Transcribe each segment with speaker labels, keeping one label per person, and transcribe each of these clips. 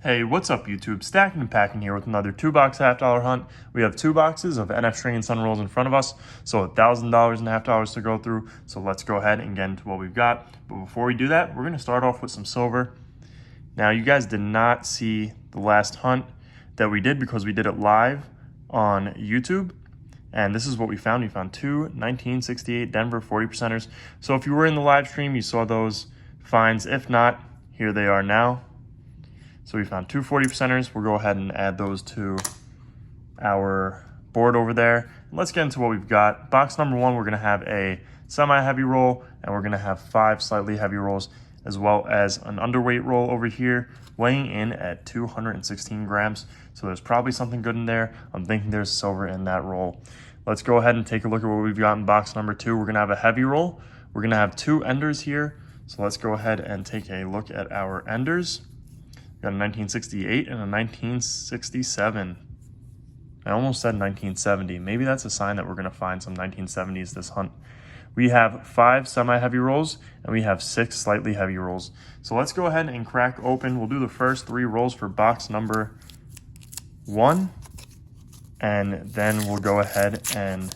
Speaker 1: Hey, what's up YouTube? Stacking and packing here with another 2-box $half hunt. We have 2 boxes of NF string and sun rolls in front of us, so $1,000 and $half to go through. So let's go ahead and get into what we've got. But before we do that, we're gonna start off with some silver. Now you guys did not see the last hunt that we did because we did it live on YouTube. And this is what we found. We found 2 1968 Denver 40%ers. So if you were in the live stream, you saw those finds. If not, here they are now. So we found 2 40%ers. We'll go ahead and add those to our board over there. Let's get into what we've got. Box number 1, we're gonna have a semi-heavy roll, and we're gonna have 5 slightly heavy rolls, as well as an underweight roll over here, weighing in at 216 grams. So there's probably something good in there. I'm thinking there's silver in that roll. Let's go ahead and take a look at what we've got in box number 2. We're gonna have a heavy roll. We're gonna have 2 enders here. So let's go ahead and take a look at our enders. We got a 1968 and a 1967. I almost said 1970. Maybe that's a sign that we're gonna find some 1970s this hunt. We have 5 semi-heavy rolls and we have 6 slightly heavy rolls. So let's go ahead and crack open. We'll do the first 3 rolls for box number 1. And then we'll go ahead and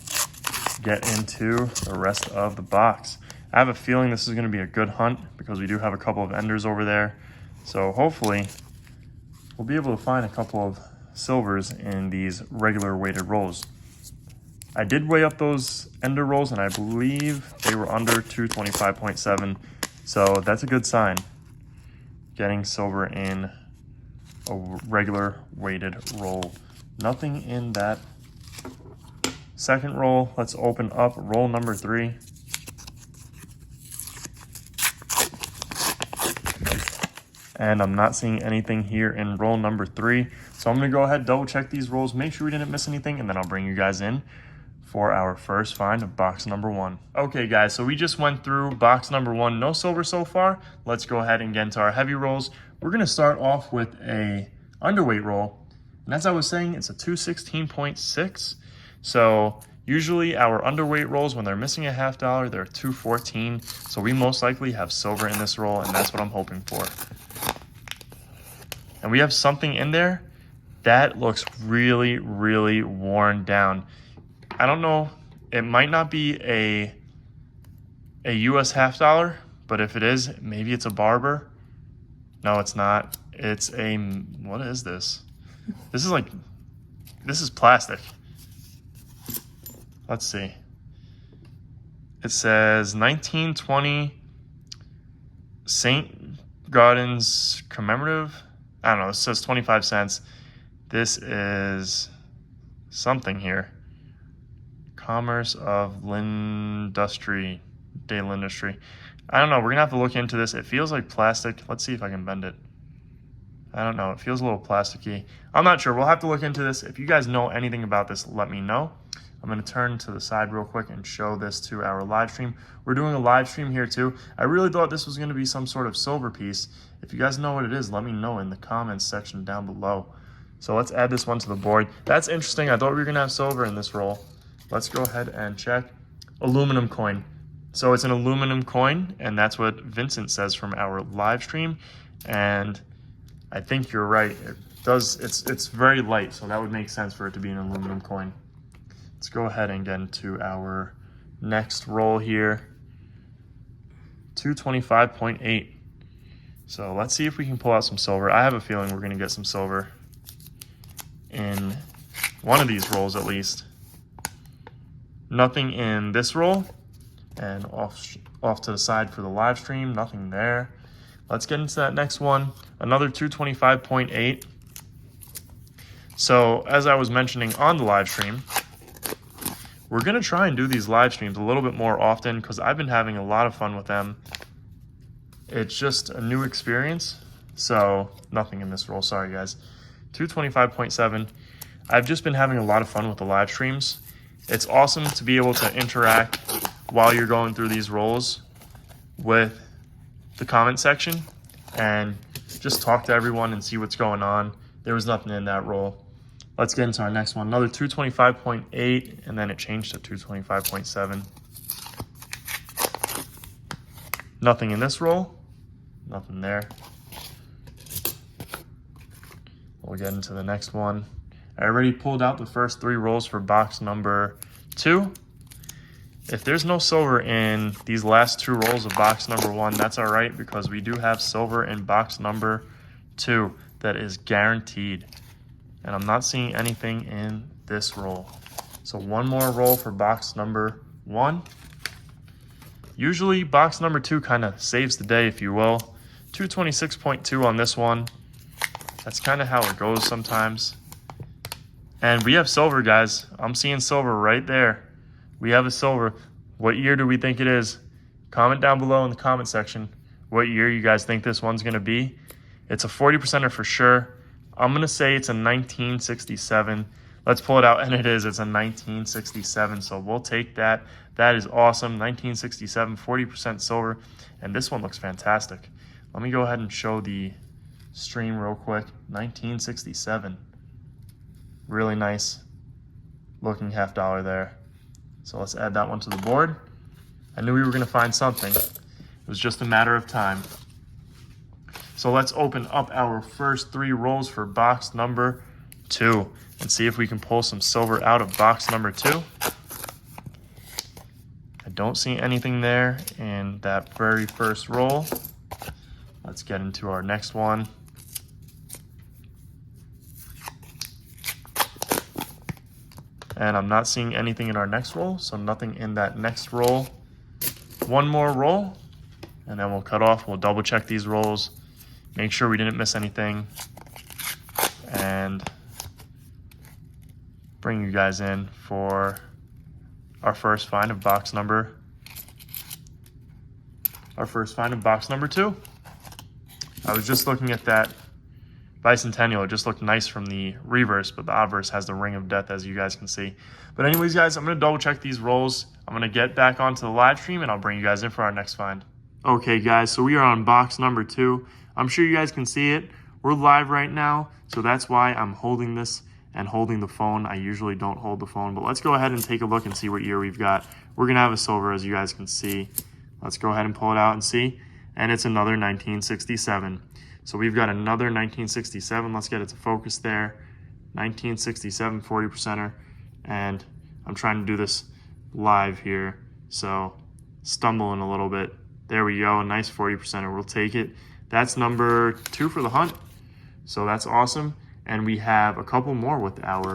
Speaker 1: get into the rest of the box. I have a feeling this is gonna be a good hunt because we do have a couple of enders over there. So hopefully we'll be able to find a couple of silvers in these regular weighted rolls. I did weigh up those ender rolls and I believe they were under 225.7. So that's a good sign. Getting silver in a regular weighted roll. Nothing in that second roll. Let's open up roll number 3. And I'm not seeing anything here in roll number 3. So I'm gonna go ahead, double check these rolls, make sure we didn't miss anything, and then I'll bring you guys in for our first find of box number 1. Okay guys, so we just went through box number 1, no silver so far. Let's go ahead and get into our heavy rolls. We're gonna start off with a underweight roll. And as I was saying, it's a 216.6. So usually our underweight rolls, when they're missing a $half, they're 214. So we most likely have silver in this roll, and that's what I'm hoping for. And we have something in there that looks really, really worn down. I don't know, it might not be a US $half, but if it is, maybe it's a barber. No, it's not. It's a, what is this? This is plastic. Let's see. It says 1920 St. Gaudens commemorative. I don't know, it says 25 cents. This is something here. Commerce of Lindustry, Day Lindustry. I don't know, we're gonna have to look into this. It feels like plastic. Let's see if I can bend it. I don't know, it feels a little plasticky. I'm not sure, we'll have to look into this. If you guys know anything about this, let me know. I'm gonna turn to the side real quick and show this to our live stream. We're doing a live stream here too. I really thought this was gonna be some sort of silver piece. If you guys know what it is, let me know in the comments section down below. So let's add this one to the board. That's interesting, I thought we were gonna have silver in this roll. Let's go ahead and check. Aluminum coin. So it's an aluminum coin, and that's what Vincent says from our live stream. And I think you're right, it does, it's very light, so that would make sense for it to be an aluminum coin. Let's go ahead and get into our next roll here. 225.8. So let's see if we can pull out some silver. I have a feeling we're gonna get some silver in one of these rolls at least. Nothing in this roll, and off to the side for the live stream, nothing there. Let's get into that next one, another 225.8. So as I was mentioning on the live stream, we're gonna try and do these live streams a little bit more often because I've been having a lot of fun with them. It's just a new experience. So nothing in this roll, sorry guys. 225.7. I've just been having a lot of fun with the live streams. It's awesome to be able to interact while you're going through these rolls with the comment section and just talk to everyone and see what's going on. There was nothing in that roll. Let's get into our next one. Another 225.8, and then it changed to 225.7. Nothing in this roll. Nothing there. We'll get into the next one. I already pulled out the first 3 rolls for box number 2. If there's no silver in these last 2 rolls of box number 1, that's all right, because we do have silver in box number 2 that is guaranteed. And I'm not seeing anything in this roll. So one more roll for box number 1. Usually box number 2 kind of saves the day, if you will. 226.2 on this one. That's kind of how it goes sometimes. And we have silver, guys. I'm seeing silver right there. We have a silver. What year do we think it is? Comment down below in the comment section what year you guys think this one's going to be. It's a 40%er for sure. I'm going to say it's a 1967. Let's pull it out, and it is. It's a 1967, so we'll take that. That is awesome. 1967, 40% silver, and this one looks fantastic. Let me go ahead and show the stream real quick. 1967. Really nice looking half dollar there. So let's add that one to the board. I knew we were going to find something. It was just a matter of time. So let's open up our first 3 rolls for box number 2 and see if we can pull some silver out of box number 2. I don't see anything there in that very first roll. Let's get into our next one. And I'm not seeing anything in our next roll, so nothing in that next roll. One more roll, and then we'll cut off. We'll double check these rolls, make sure we didn't miss anything, and bring you guys in for our first find of box number 2. I was just looking at that Bicentennial. It just looked nice from the reverse, but the obverse has the ring of death, as you guys can see. But anyways, guys, I'm going to double check these rolls. I'm going to get back onto the live stream, and I'll bring you guys in for our next find. Okay, guys, so we are on box number 2. I'm sure you guys can see it. We're live right now, so that's why I'm holding this and holding the phone. I usually don't hold the phone, but let's go ahead and take a look and see what year we've got. We're going to have a silver, as you guys can see. Let's go ahead and pull it out and see, and it's another 1967. So we've got another 1967. Let's get it to focus there. 1967, 40%er. And I'm trying to do this live here, so stumbling a little bit. There we go, a nice 40%er. We'll take it. That's number 2 for the hunt. So that's awesome. And we have a couple more with our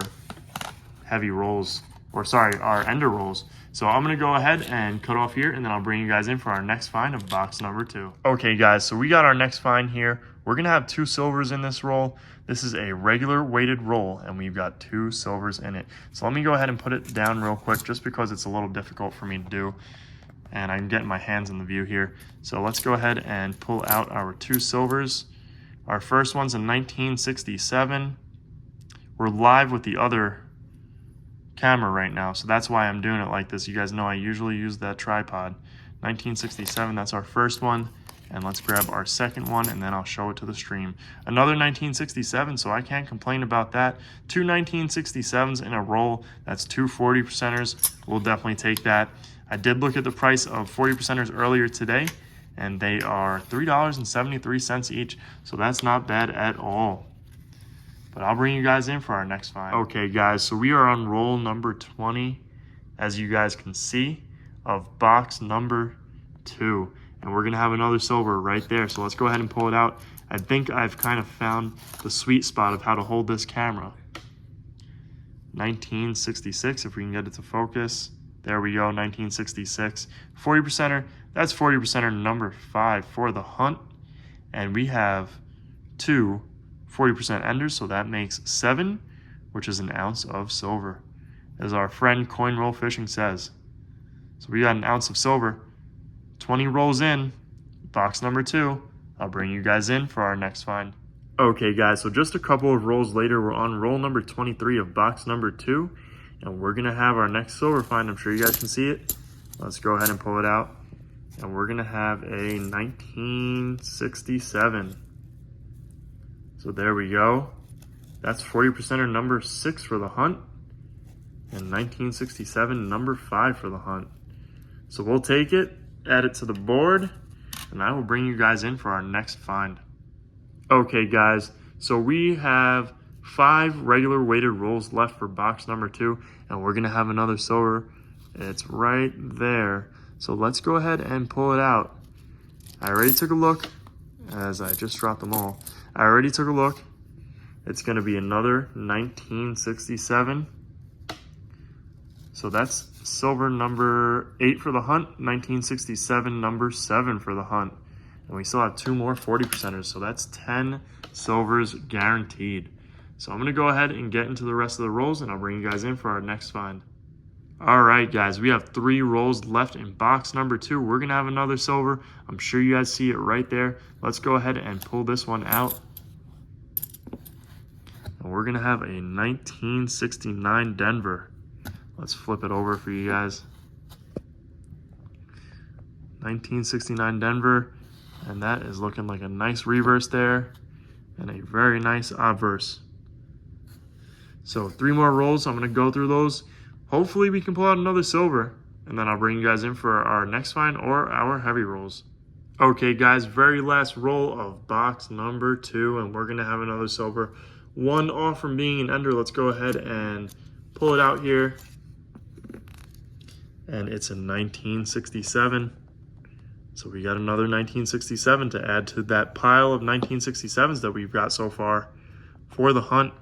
Speaker 1: heavy rolls, or sorry, our ender rolls. So I'm going to go ahead and cut off here, and then I'll bring you guys in for our next find of box number 2. Okay, guys, so we got our next find here. We're going to have 2 silvers in this roll. This is a regular weighted roll, and we've got 2 silvers in it. So let me go ahead and put it down real quick, just because it's a little difficult for me to do, and I'm getting my hands in the view here. So let's go ahead and pull out our 2 silvers. Our first one's in 1967. We're live with the other camera right now, so that's why I'm doing it like this. You guys know I usually use that tripod. 1967, that's our first one. And let's grab our second one, and then I'll show it to the stream. Another 1967, so I can't complain about that. 2 1967s in a roll. That's 2 40%ers. We'll definitely take that. I did look at the price of 40%ers earlier today, and they are $3.73 each, so that's not bad at all. But I'll bring you guys in for our next find. Okay, guys, so we are on roll number 20, as you guys can see, of box number 2. And we're going to have another silver right there. So let's go ahead and pull it out. I think I've kind of found the sweet spot of how to hold this camera. 1966, if we can get it to focus. There we go, 1966. 40%er, that's 40%er number 5 for the hunt. And we have 2 40% enders, so that makes 7, which is an ounce of silver, as our friend Coin Roll Fishing says. So we got an ounce of silver. 20 rolls in, box number 2. I'll bring you guys in for our next find. Okay, guys, so just a couple of rolls later, we're on roll number 23 of box number 2, and we're going to have our next silver find. I'm sure you guys can see it. Let's go ahead and pull it out. And we're going to have a 1967. So there we go. That's 40%er number 6 for the hunt, and 1967 number 5 for the hunt. So we'll take it, add it to the board, and I will bring you guys in for our next find. Okay, guys, So we have 5 regular weighted rolls left for box number 2, and we're gonna have another silver. It's right there. So let's go ahead and pull it out. I already took a look, as I just dropped them all. I already took a look. It's gonna be another 1967. So that's silver number 8 for the hunt, 1967 number 7 for the hunt. And we still have 2 more 40%ers, so that's 10 silvers guaranteed. So I'm gonna go ahead and get into the rest of the rolls, and I'll bring you guys in for our next find. All right, guys, we have 3 rolls left in box number 2. We're gonna have another silver. I'm sure you guys see it right there. Let's go ahead and pull this one out. And we're gonna have a 1969 Denver. Let's flip it over for you guys. 1969 Denver, and that is looking like a nice reverse there and a very nice obverse. So 3 more rolls. I'm gonna go through those. Hopefully we can pull out another silver, and then I'll bring you guys in for our next find or our heavy rolls. Okay, guys, very last roll of box number 2, and we're gonna have another silver. 1 off from being an ender. Let's go ahead and pull it out here. And it's a 1967. So we got another 1967 to add to that pile of 1967s that we've got so far for the hunt.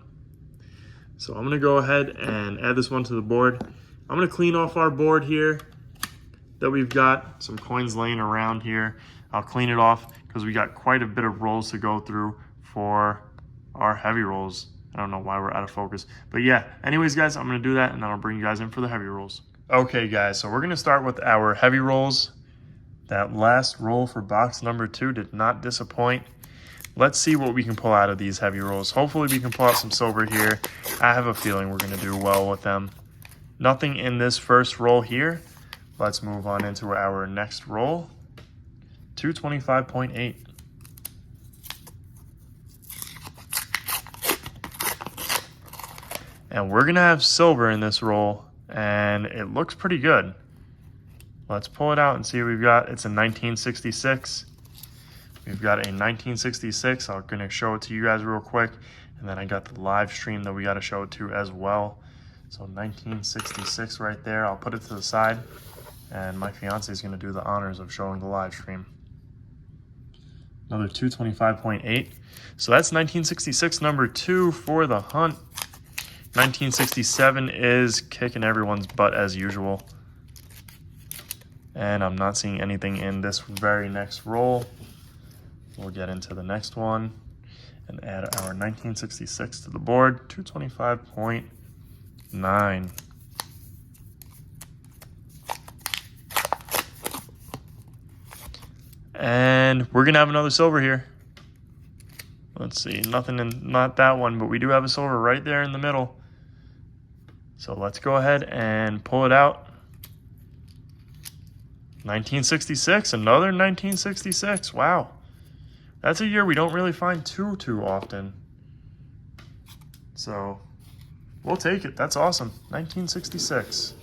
Speaker 1: So I'm gonna go ahead and add this one to the board. I'm gonna clean off our board here that we've got some coins laying around here. I'll clean it off because we got quite a bit of rolls to go through for our heavy rolls. I don't know why we're out of focus, but yeah, anyways guys, I'm gonna do that and then I'll bring you guys in for the heavy rolls. Okay guys, so we're gonna start with our heavy rolls. That last roll for box number 2 did not disappoint. Let's see what we can pull out of these heavy rolls. Hopefully we can pull out some silver here. I have a feeling we're gonna do well with them. Nothing in this first roll here. Let's move on into our next roll. 225.8. And we're gonna have silver in this roll, and it looks pretty good. Let's pull it out and see what we've got. It's a 1966. We've got a 1966. I'm gonna show it to you guys real quick. And then I got the live stream that we gotta show it to as well. So 1966 right there. I'll put it to the side. And my fiance is gonna do the honors of showing the live stream. Another 225.8. So that's 1966 number 2 for the hunt. 1967 is kicking everyone's butt as usual. And I'm not seeing anything in this very next roll. We'll get into the next one and add our 1966 to the board, 225.9. And we're gonna have another silver here. Let's see, nothing in, not that one, but we do have a silver right there in the middle. So let's go ahead and pull it out. 1966, another 1966, wow. That's a year we don't really find too often. So we'll take it, that's awesome, 1966.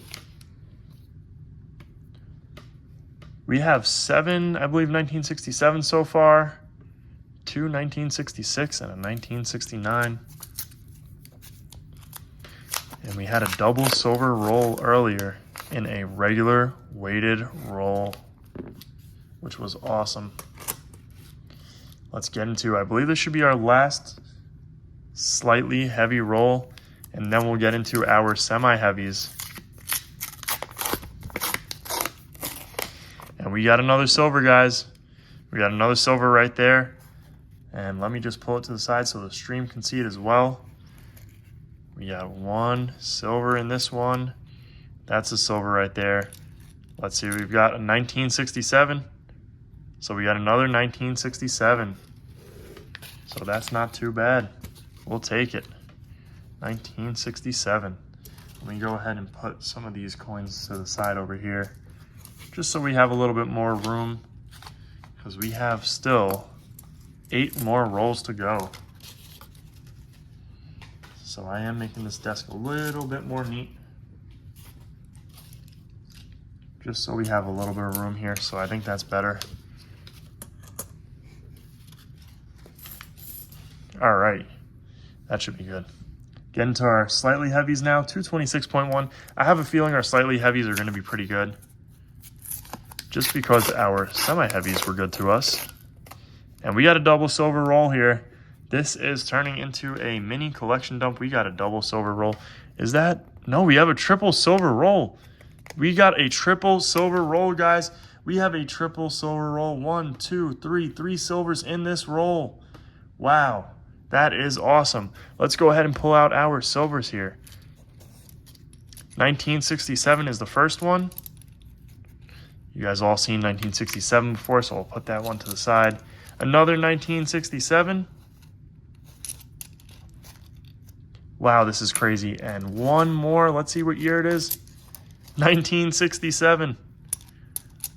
Speaker 1: We have 7, I believe, 1967 so far. 2 1966 and a 1969. And we had a double silver roll earlier in a regular weighted roll, which was awesome. Let's get into, I believe this should be our last slightly heavy roll, and then we'll get into our semi-heavies. And we got another silver, guys. We got another silver right there. And let me just pull it to the side so the stream can see it as well. We got 1 silver in this one. That's a silver right there. Let's see, we've got a 1967. So we got another 1967. So that's not too bad. We'll take it. 1967. Let me go ahead and put some of these coins to the side over here, just so we have a little bit more room, because we have still 8 more rolls to go. So I am making this desk a little bit more neat, just so we have a little bit of room here. So I think that's better. All right, that should be good. Get into our slightly heavies now, 226.1. I have a feeling our slightly heavies are going to be pretty good, just because our semi-heavies were good to us. And we got a double silver roll here. This is turning into a mini collection dump. We got a double silver roll. Is that? No, we have a triple silver roll. We got a triple silver roll, guys. We have a triple silver roll. 1, 2, 3, 3 silvers in this roll. Wow, that is awesome. Let's go ahead and pull out our silvers here. 1967 is the first one. You guys all seen 1967 before, so I'll put that one to the side. Another 1967. Wow, this is crazy. And one more. Let's see what year it is. 1967.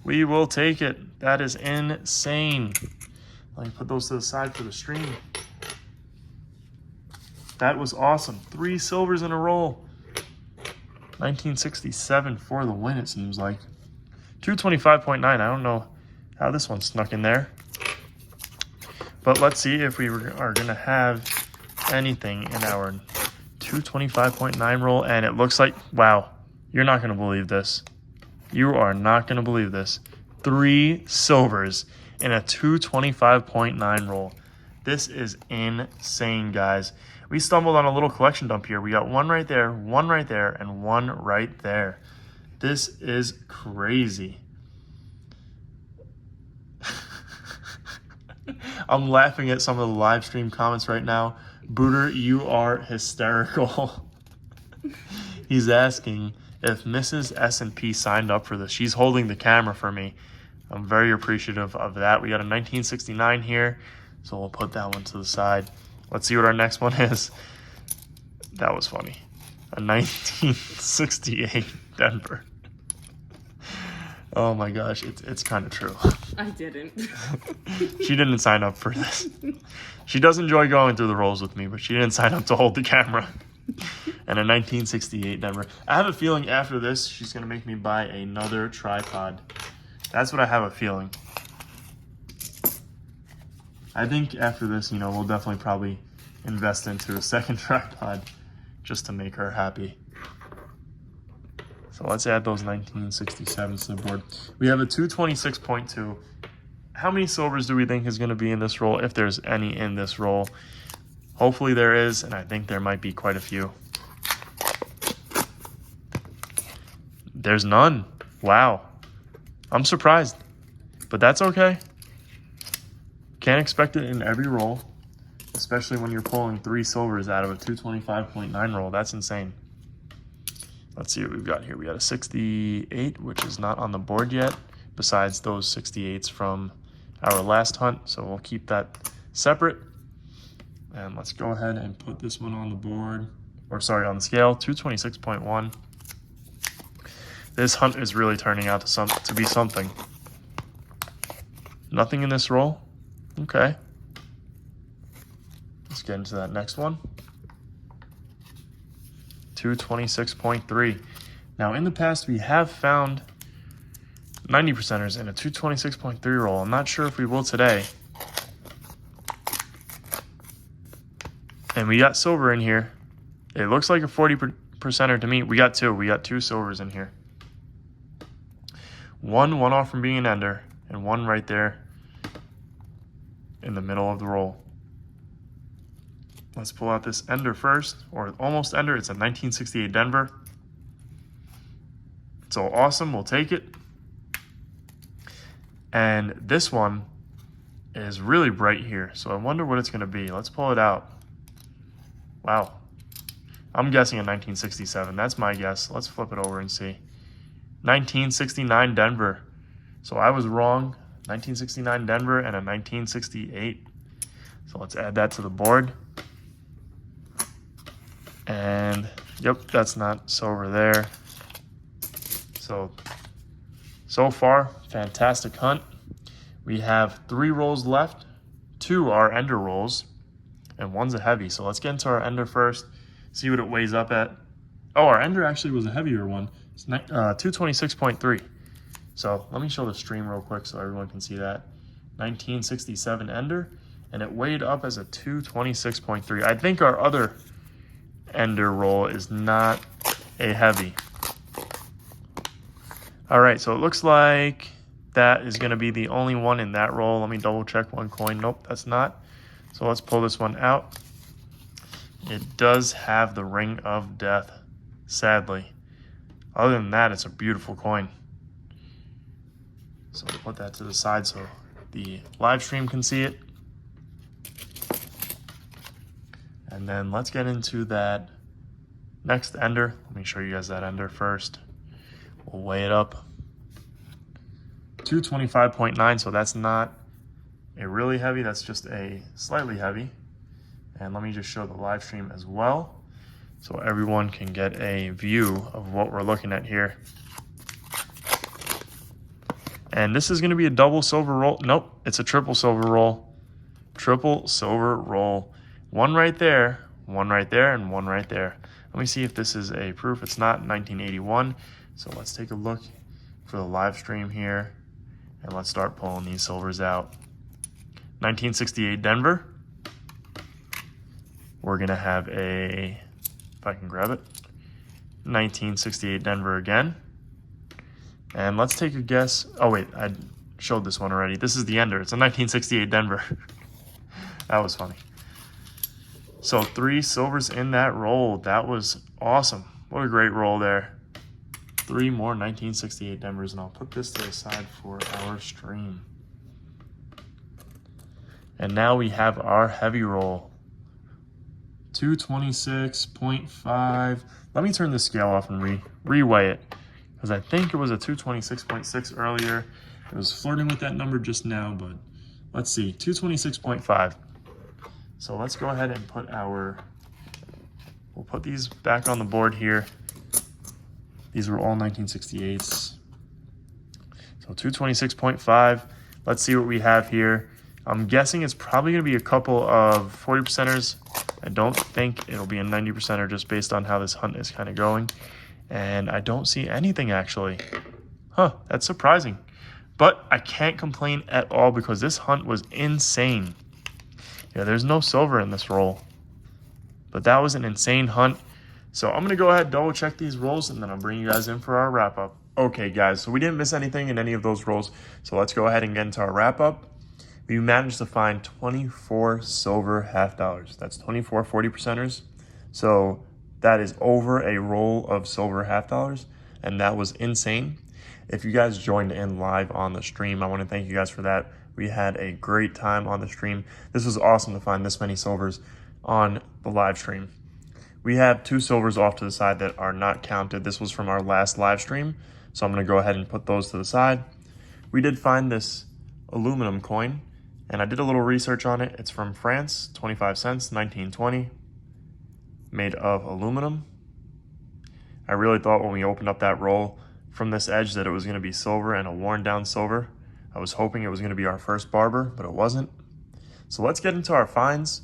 Speaker 1: We will take it. That is insane. Let me put those to the side for the stream. That was awesome. 3 silvers in a row. 1967 for the win, it seems like. 225.9. I don't know how this one snuck in there. But let's see if we are going to have anything in our 225.9 roll. And it looks like, wow, you're not going to believe this. You are not going to believe this. 3 silvers in a 225.9 roll. This is insane, guys. We stumbled on a little collection dump here. We got one right there, and one right there. This is crazy. I'm laughing at some of the live stream comments right now. Booter, you are hysterical. He's asking if Mrs. S&P signed up for this. She's holding the camera for me. I'm very appreciative of that. We got a 1969 here, so we'll put that one to the side. Let's see what our next one is. That was funny. A 1968 Denver. Oh my gosh, it's kind of true.
Speaker 2: I didn't.
Speaker 1: She didn't sign up for this. She does enjoy going through the rolls with me, but she didn't sign up to hold the camera. And a 1968 Denver. I have a feeling after this, she's going to make me buy another tripod. That's what I have a feeling. I think after this, you know, we'll definitely probably invest into a second tripod just to make her happy. So let's add those 1967s to the board. We have a 226.2. How many silvers do we think is going to be in this roll, if there's any in this roll? Hopefully there is, and I think there might be quite a few. There's none. Wow. I'm surprised, but that's okay. Can't expect it in every roll, especially when you're pulling 3 silvers out of a 225.9 roll. That's insane. Let's see what we've got here. We got a 68, which is not on the board yet, besides those 68s from our last hunt. So we'll keep that separate. And let's go ahead and put this one on the board, or sorry, on the scale, 226.1. This hunt is really turning out to be something. Nothing in this roll? Okay. Let's get into that next one. 226.3. Now, in the past, we have found 90%ers in a 226.3 roll. I'm not sure if we will today. And we got silver in here. It looks like a 40%er to me. We got 2. We got 2 silvers in here. One off from being an ender, and one right there in the middle of the roll. Let's pull out this ender first, or almost ender. It's a 1968 Denver. So awesome, we'll take it. And this one is really bright here, so I wonder what it's going to be. Let's pull it out. Wow. I'm guessing a 1967. That's my guess. Let's flip it over and see. 1969 Denver. So I was wrong. 1969 Denver and a 1968. So let's add that to the board. And yep, that's not silver there. So far, fantastic hunt. We have 3 rolls left. 2 are ender rolls, and 1's a heavy. So let's get into our ender first, see what it weighs up at. Oh, our ender actually was a heavier one. It's 226.3. So let me show the stream real quick so everyone can see that. 1967 ender, and it weighed up as a 226.3. I think our other ender roll is not a heavy. All right, so it looks like that is going to be the only one in that roll. Let me double check one coin. Nope, that's not. So let's pull this one out. It does have the Ring of Death, sadly. Other than that, it's a beautiful coin. So we'll put that to the side so the live stream can see it. And then let's get into that next ender. Let me show you guys that ender first. We'll weigh it up. 225.9, so that's not a really heavy, that's just a slightly heavy. And let me just show the live stream as well, so everyone can get a view of what we're looking at here. And this is going to be a double silver roll. Nope, it's a triple silver roll. Triple silver roll. One right there, and one right there. Let me see if this is a proof. It's not 1981. So let's take a look for the live stream here, and let's start pulling these silvers out. 1968 Denver. We're gonna have a, if I can grab it, 1968 Denver again. And let's take a guess. Oh wait, I showed this one already. This is the ender. It's a 1968 Denver. That was funny. So 3 silvers in that roll. That was awesome. What a great roll there. 3 more 1968 Denvers, and I'll put this to the side for our stream. And now we have our heavy roll. 226.5. Let me turn the scale off and re-weigh it, because I think it was a 226.6 earlier. It was flirting with that number just now, but let's see, 226.5. So let's go ahead and put we'll put these back on the board here. These were all 1968s. So 226.5. Let's see what we have here. I'm guessing it's probably going to be a couple of 40%ers. I don't think it'll be a 90%er just based on how this hunt is kind of going. And I don't see anything actually. Huh, that's surprising. But I can't complain at all because this hunt was insane. Yeah, there's no silver in this roll. But that was an insane hunt. So I'm going to go ahead and double check these rolls, and then I'll bring you guys in for our wrap up. Okay guys, so we didn't miss anything in any of those rolls. So let's go ahead and get into our wrap up. We managed to find 24 silver half dollars. That's 24 40%ers. So that is over a roll of silver half dollars, and that was insane. If you guys joined in live on the stream, I want to thank you guys for that. We had a great time on the stream. This was awesome to find this many silvers on the live stream. We have 2 silvers off to the side that are not counted. This was from our last live stream, so I'm going to go ahead and put those to the side. We did find this aluminum coin, and I did a little research on it. It's from France, 25 cents, 1920, made of aluminum. I really thought when we opened up that roll from this edge that it was going to be silver, and a worn down silver. I was hoping it was going to be our first barber, but it wasn't. So let's get into our finds.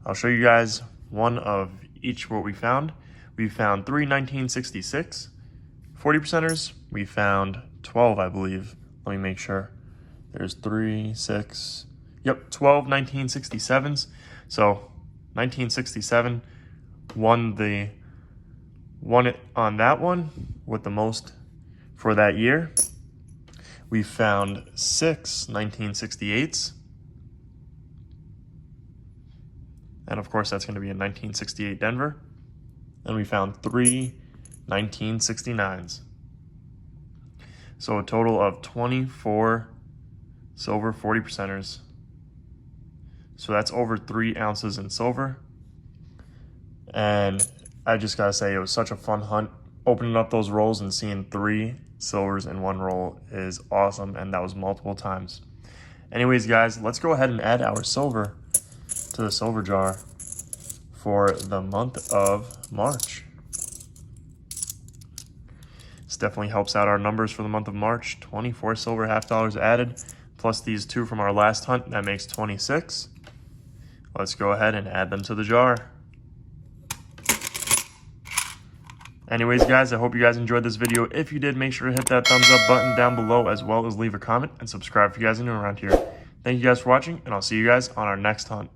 Speaker 1: I'll show you guys one of each what we found. We found 3 1966 40%ers. We found 12, I believe. Let me make sure. There's 3, 6, yep, 12 1967s. So 1967 won it on that one with the most for that year. We found 6 1968s. And of course, that's going to be a 1968 Denver. And we found 3 1969s. So a total of 24 silver 40%ers. So that's over 3 ounces in silver. And I just gotta say, it was such a fun hunt. Opening up those rolls and seeing 3 silvers in one roll is awesome, and that was multiple times. Anyways, guys, let's go ahead and add our silver to the silver jar for the month of March. This definitely helps out our numbers for the month of March. 24 silver half dollars added, plus these 2 from our last hunt. That makes 26. Let's go ahead and add them to the jar. Anyways, guys, I hope you guys enjoyed this video. If you did, make sure to hit that thumbs up button down below, as well as leave a comment and subscribe if you guys are new around here. Thank you guys for watching, and I'll see you guys on our next hunt.